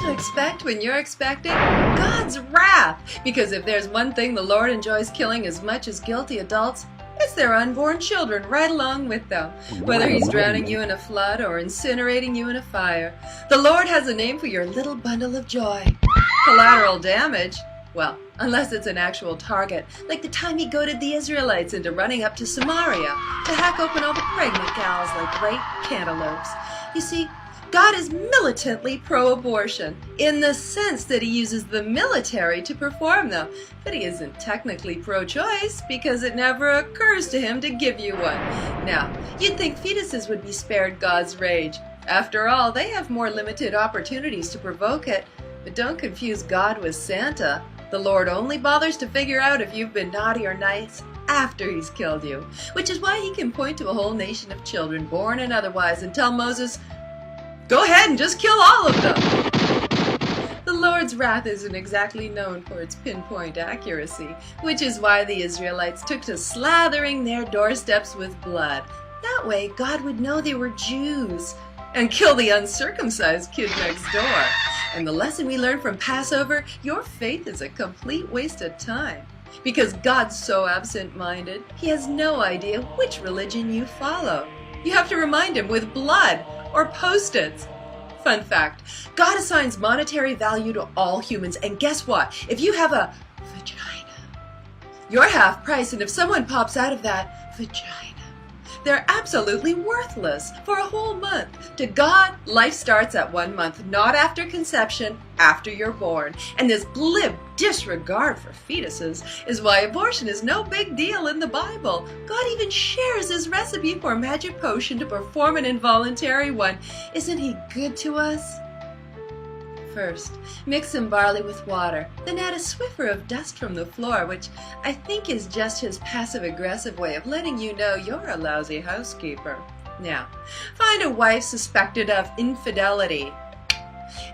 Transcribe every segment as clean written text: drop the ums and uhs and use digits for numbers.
to expect when you're expecting? God's wrath! Because if there's one thing the Lord enjoys killing as much as guilty adults, it's their unborn children right along with them. Whether he's drowning you in a flood or incinerating you in a fire, the Lord has a name for your little bundle of joy. Collateral damage? Well, unless it's an actual target, like the time he goaded the Israelites into running up to Samaria to hack open all the pregnant gals like great cantaloupes. You see, God is militantly pro-abortion in the sense that he uses the military to perform them, but he isn't technically pro-choice because it never occurs to him to give you one. Now, you'd think fetuses would be spared God's rage. After all, they have more limited opportunities to provoke it, but don't confuse God with Santa. The Lord only bothers to figure out if you've been naughty or nice after he's killed you, which is why he can point to a whole nation of children, born and otherwise, and tell Moses, "Go ahead and just kill all of them." The Lord's wrath isn't exactly known for its pinpoint accuracy, which is why the Israelites took to slathering their doorsteps with blood. That way, God would know they were Jews and kill the uncircumcised kid next door. And the lesson we learned from Passover, your faith is a complete waste of time. Because God's so absent-minded, he has no idea which religion you follow. You have to remind him with blood or Post-its. Fun fact, God assigns monetary value to all humans, and guess what? If you have a vagina, you're half price, and if someone pops out of that vagina, they're absolutely worthless for a whole month. To God, life starts at 1 month, not after conception, after you're born. And this glib disregard for fetuses is why abortion is no big deal in the Bible. God even shares his recipe for a magic potion to perform an involuntary one. Isn't he good to us? First, mix some barley with water, then add a Swiffer of dust from the floor, which I think is just his passive-aggressive way of letting you know you're a lousy housekeeper. Now, find a wife suspected of infidelity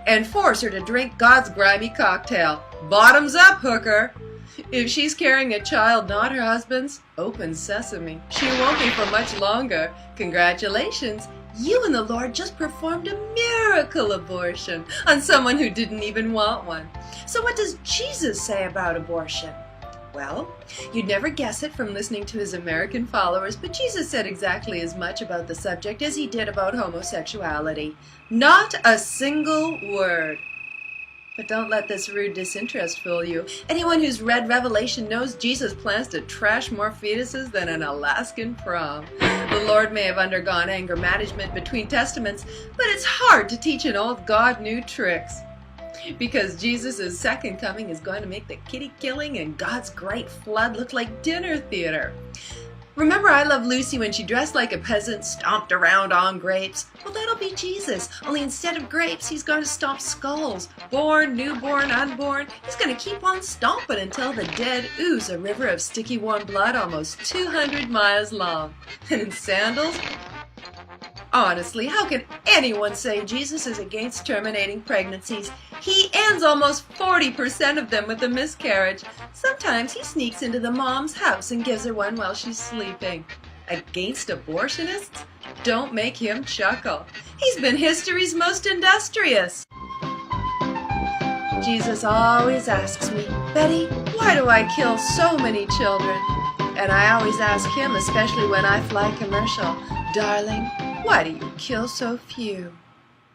and force her to drink God's grimy cocktail. Bottoms up, hooker! If she's carrying a child not her husband's, open sesame. She won't be for much longer. Congratulations! You and the Lord just performed a miracle abortion on someone who didn't even want one. So what does Jesus say about abortion? Well, you'd never guess it from listening to his American followers, but Jesus said exactly as much about the subject as he did about homosexuality. Not a single word. But don't let this rude disinterest fool you. Anyone who's read Revelation knows Jesus plans to trash more fetuses than an Alaskan prom. The Lord may have undergone anger management between testaments, but it's hard to teach an old God new tricks. Because Jesus' second coming is going to make the kitty killing and God's great flood look like dinner theater. Remember I Love Lucy when she dressed like a peasant, stomped around on grapes? Well, that'll be Jesus, only instead of grapes, he's going to stomp skulls. Born, newborn, unborn, he's going to keep on stomping until the dead ooze a river of sticky warm blood almost 200 miles long. And in sandals? Honestly, how can anyone say Jesus is against terminating pregnancies? He ends almost 40% of them with a miscarriage. Sometimes he sneaks into the mom's house and gives her one while she's sleeping. Against abortionists? Don't make him chuckle. He's been history's most industrious. Jesus always asks me, "Betty, why do I kill so many children?" And I always ask him, especially when I fly commercial, "Darling, why do you kill so few?"